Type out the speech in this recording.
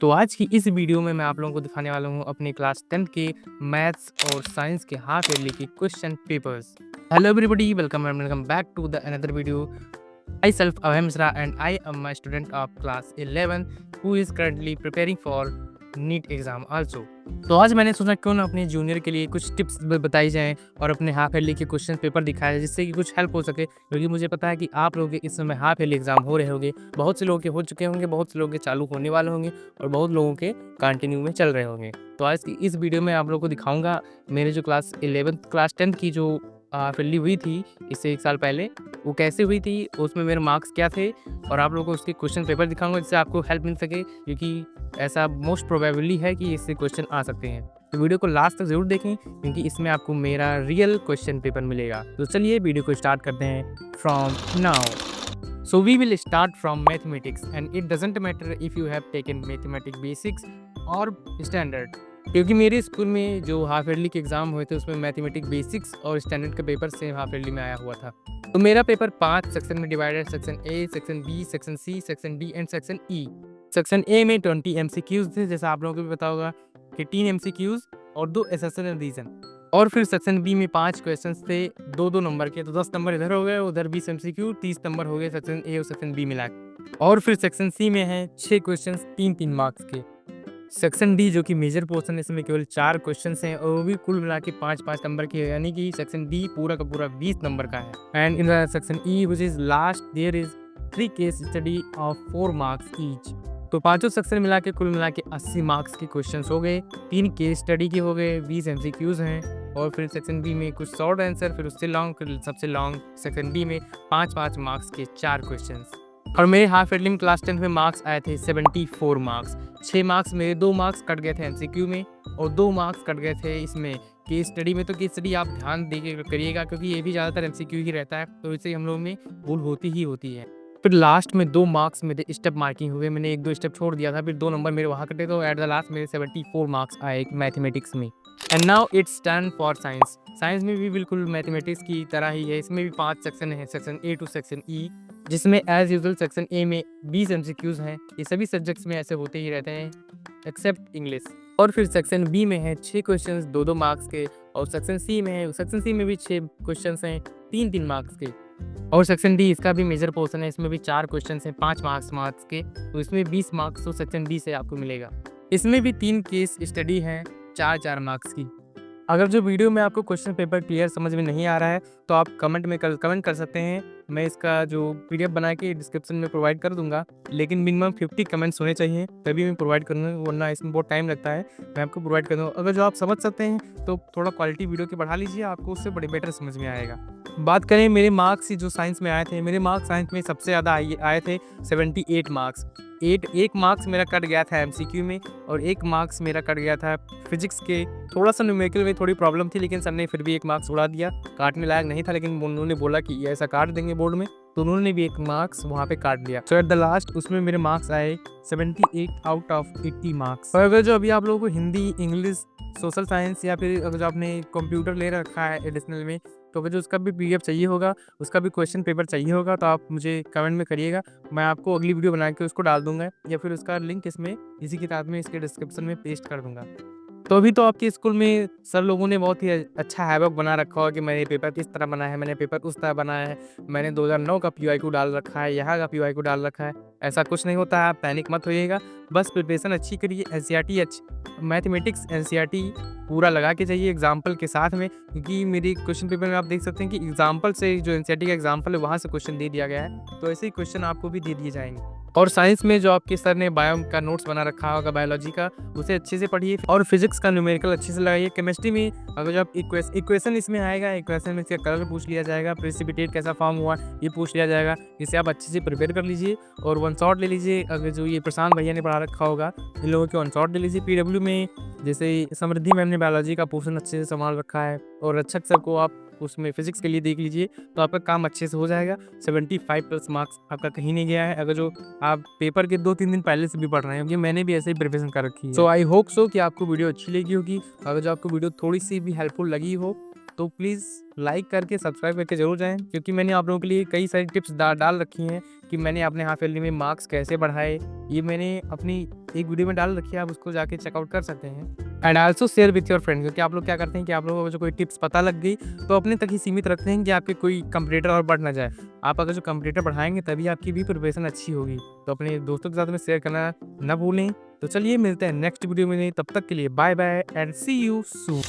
तो आज की इस वीडियो में मैं आप लोगों को दिखाने वाला हूँ अपने क्लास 10th के मैथ्स और साइंस के हाफ ईयरली के question papers. Hello everybody, welcome back to the another video. I self Abhay Mishra and I am my student of class 11 who is currently preparing for NEET exam also. तो आज मैंने सोचा क्यों ना अपने जूनियर के लिए कुछ टिप्स बताई जाएं और अपने हाफ ईयरली के क्वेश्चन पेपर दिखाया जाए, जिससे कि कुछ हेल्प हो सके, क्योंकि मुझे पता है कि आप लोगों के इस समय हाफ ईयरली एग्जाम हो रहे होंगे। बहुत से लोगों के हो चुके होंगे, बहुत से लोगों के चालू होने वाले होंगे और बहुत लोगों के कंटिन्यू में चल रहे होंगे। तो आज की इस वीडियो में आप लोगों को दिखाऊंगा मेरे जो क्लास 11 क्लास 10 की जो हाफ ईयरली हुई थी इससे 1 साल पहले, वो कैसे हुई थी, उसमें मेरे मार्क्स क्या थे, और आप लोगों को उसके क्वेश्चन पेपर दिखाऊंगा जिससे आपको हेल्प मिल सके, क्योंकि ऐसा मोस्ट प्रोबेबली है कि इससे क्वेश्चन आ सकते हैं। तो वीडियो को लास्ट तक जरूर देखें, क्योंकि इसमें आपको मेरा रियल क्वेश्चन पेपर मिलेगा। तो चलिए वीडियो को स्टार्ट करते हैं from now. So we will start from mathematics and it doesn't matter if you have taken mathematics basics और स्टैंडर्ड, क्योंकि मेरे स्कूल में जो हाफ ईयरली के एग्जाम हुए थे उसमें मैथमेटिक्स बेसिक्स और स्टैंडर्ड का पेपर सेम हाफ ईयरली में आया हुआ था। तो मेरा पेपर 5 सेक्शन में divided, section A, section B, section C, section D and section E. Section A में 20 एमसीक्यूज थे, जैसा आप लोगों को भी पता होगा कि 3 एमसीक्यूज और 2 एसेशन एंड रीजन। और फिर सेक्शन बी में 5 क्वेश्चंस थे 2-2 नंबर के, तो 10 नंबर इधर हो गए, उधर 20 एमसीक्यू, 30 नंबर हो गए सेक्शन ए और सेक्शन बी मिला के। और फिर सेक्शन सी में है 6 क्वेश्चंस 3-3 मार्क्स के। सेक्शन डी जो कि मेजर पोर्शन है, इसमें केवल 4 क्वेश्चंस हैं और वो भी कुल मिला के 5-5 नंबर के, यानी कि सेक्शन डी पूरा का पूरा 20 नंबर का है। And in the section E which is last there is 3 case study of 4 marks each. तो पांचों सेक्शन मिला के कुल मिला के 80 मार्क्स के क्वेश्चंस हो गए, 3 केस स्टडी के हो गए, 20 एमसीक्यूज हैं। और फिर सेक्शन बी में कुछ शॉर्ट आंसर, फिर उससे लॉन्ग, फिर सबसे लॉन्ग सेक्शन डी में 5-5 मार्क्स के 4 क्वेश्चंस। और मेरे हाफ ईयरली में क्लास 10 में मार्क्स आए थे 74 मार्क्स। 6 मार्क्स मेरे 2 मार्क्स कट गए थे एमसीक्यू में और 2 मार्क्स कट गए थे इसमें केस स्टडी में। तो केस स्टडी आप ध्यान दे के करिएगा, क्योंकि ये भी ज़्यादातर एमसीक्यू ही रहता है, तो इससे हम लोग में भूल होती ही होती है। फिर लास्ट में 2 मार्क्स मेरे स्टेप मार्किंग हुए, मैंने 1-2 स्टेप छोड़ दिया था, फिर 2 नंबर मेरे वहाँ कटे, तो एट द लास्ट मेरे 74 मार्क्स आए मैथमेटिक्स में। And now it's turn for science. Science में भी बिल्कुल मैथमेटिक्स की तरह ही है, इसमें भी 5 सेक्शन है, section A to section E, जिसमें एज यूजुअल सेक्शन ए में 20 एमसीक्यूज हैं। ये सभी सब्जेक्ट्स में ऐसे होते ही रहते हैं एक्सेप्ट इंग्लिश। और फिर सेक्शन बी में है 6 क्वेश्चंस 2-2 मार्क्स के, और सेक्शन सी में है, सेक्शन सी में भी 6 क्वेश्चंस हैं 3-3 मार्क्स के। और सेक्शन डी इसका भी मेजर पोर्शन है, इसमें भी 4 क्वेश्चंस हैं 5 मार्क्स के, तो इसमें 20 मार्क्स तो सेक्शन डी से आपको मिलेगा। इसमें भी 3 केस स्टडी हैं 4-4 मार्क्स की। अगर जो वीडियो में आपको क्वेश्चन पेपर क्लियर समझ में नहीं आ रहा है तो आप कमेंट कर सकते हैं, मैं इसका जो पीडीएफ बना के डिस्क्रिप्शन में प्रोवाइड कर दूंगा, लेकिन मिनिमम 50 कमेंट्स होने चाहिए तभी मैं प्रोवाइड करूँगा, वरना इसमें बहुत टाइम लगता है। मैं आपको प्रोवाइड कर दूँगा, अगर जो आप समझ सकते हैं तो थोड़ा क्वालिटी वीडियो की बढ़ा लीजिए, आपको उससे बड़े बेटर समझ में आएगा। बात करें मेरे मार्क्स जो साइंस में आए थे, मेरे मार्क्स साइंस में सबसे ज़्यादा आए थे 78 मार्क्स। 1 मार्क्स मेरा कट गया था एमसीक्यू में और 1 मार्क्स मेरा कट गया था फिजिक्स के। थोड़ा सा न्यूमेरिकल में थोड़ी प्रॉब्लम थी, लेकिन सर ने फिर भी 1 मार्क्स उड़ा दिया, काटने लायक नहीं था, लेकिन उन्होंने बोला कि ये ऐसा काट देंगे बोर्ड में, तो उन्होंने भी 1 मार्क्स वहाँ पे काट दिया। सो एट द लास्ट उसमें मेरे मार्क्स आए 78 आउट ऑफ 80 मार्क्स। और अगर जो अभी आप लोगों को हिंदी, इंग्लिश, सोशल साइंस या फिर अगर जो आपने कंप्यूटर ले रखा है एडिशनल में, तो अगर जो उसका भी पीडीएफ चाहिए होगा, उसका भी क्वेश्चन पेपर चाहिए होगा, तो आप मुझे कमेंट में करिएगा, मैं आपको अगली वीडियो बना के उसको डाल दूंगा, या फिर उसका लिंक इसमें इसी किताब में इसके डिस्क्रिप्शन में पेस्ट कर दूंगा। तो अभी तो आपके स्कूल में सर लोगों ने बहुत ही अच्छा हैवक बना रखा हो कि मैंने पेपर किस तरह बनाया है, मैंने पेपर उस तरह बनाया है, मैंने 2009 का पीवाईक्यू डाल रखा है, यहाँ का पीवाईक्यू डाल रखा है। ऐसा कुछ नहीं होता है, आप पैनिक मत होइएगा, बस प्रिपरेशन अच्छी करिए। एनसीईआरटी मैथमेटिक्स एनसीईआरटी पूरा लगा के जाइए एग्जाम्पल के साथ में, क्योंकि मेरी क्वेश्चन पेपर में आप देख सकते हैं कि एग्जाम्पल से जो एनसीईआरटी का एग्जाम्पल है वहाँ से क्वेश्चन दे दिया गया है, तो ऐसे ही क्वेश्चन आपको भी दे दिए जाएंगे। और साइंस में जो आपके सर ने बायो का नोट्स बना रखा होगा बायोलॉजी का, उसे अच्छे से पढ़िए, और फिजिक्स का न्यूमेरिकल अच्छे से लगाइए। केमिस्ट्री में अगर जो आप इक्वेशन इसमें आएगा, इक्वेशन में इसका कलर पूछ लिया जाएगा, प्रेसिपिटेट कैसा फॉर्म हुआ ये पूछ लिया जाएगा, जिसे आप अच्छे से प्रिपेयर कर लीजिए और 1 शॉट ले लीजिए। अगर जो ये प्रशांत भैया ने पढ़ा रखा होगा इन लोगों के 1 शॉट ले लीजिए। पीडब्ल्यू में जैसे समृद्धि मैम ने बायोलॉजी का पोर्शन अच्छे से संभाल रखा है, और रक्षक सर को आप उसमें फिजिक्स के लिए देख लीजिए, तो आपका काम अच्छे से हो जाएगा। 75 प्लस मार्क्स आपका कहीं नहीं गया है, अगर जो आप पेपर के 2-3 दिन पहले से भी पढ़ रहे होंगे, मैंने भी ऐसे ही प्रिपरेशन कर रखी है। सो आई होप सो कि आपको वीडियो अच्छी लगी होगी। अगर जो आपको वीडियो थोड़ी सी भी हेल्पफुल लगी हो तो प्लीज़ लाइक करके सब्सक्राइब करके ज़रूर जाएँ, क्योंकि मैंने आप लोगों के लिए कई सारी टिप्स डाल रखी हैं कि मैंने अपने हाफ ईयरली में मार्क्स कैसे बढ़ाए। ये मैंने अपनी एक वीडियो में डाल रखी है, आप उसको जाके चेकआउट कर सकते हैं। And also share with your friend, क्योंकि आप लोग क्या करते हैं कि आप लोगों को जो कोई टिप्स पता लग गई तो अपने तक ही सीमित रखते हैं कि आपके कोई कंपटीटर और बढ़ ना जाए। आप अगर जो कंपटीटर बढ़ाएँगे तभी आपकी भी प्रिपरेशन अच्छी होगी। तो अपने दोस्तों के साथ में शेयर करना ना भूलें। तो चलिए मिलते हैं नेक्स्ट वीडियो में, तब तक के लिए bye bye and see you soon.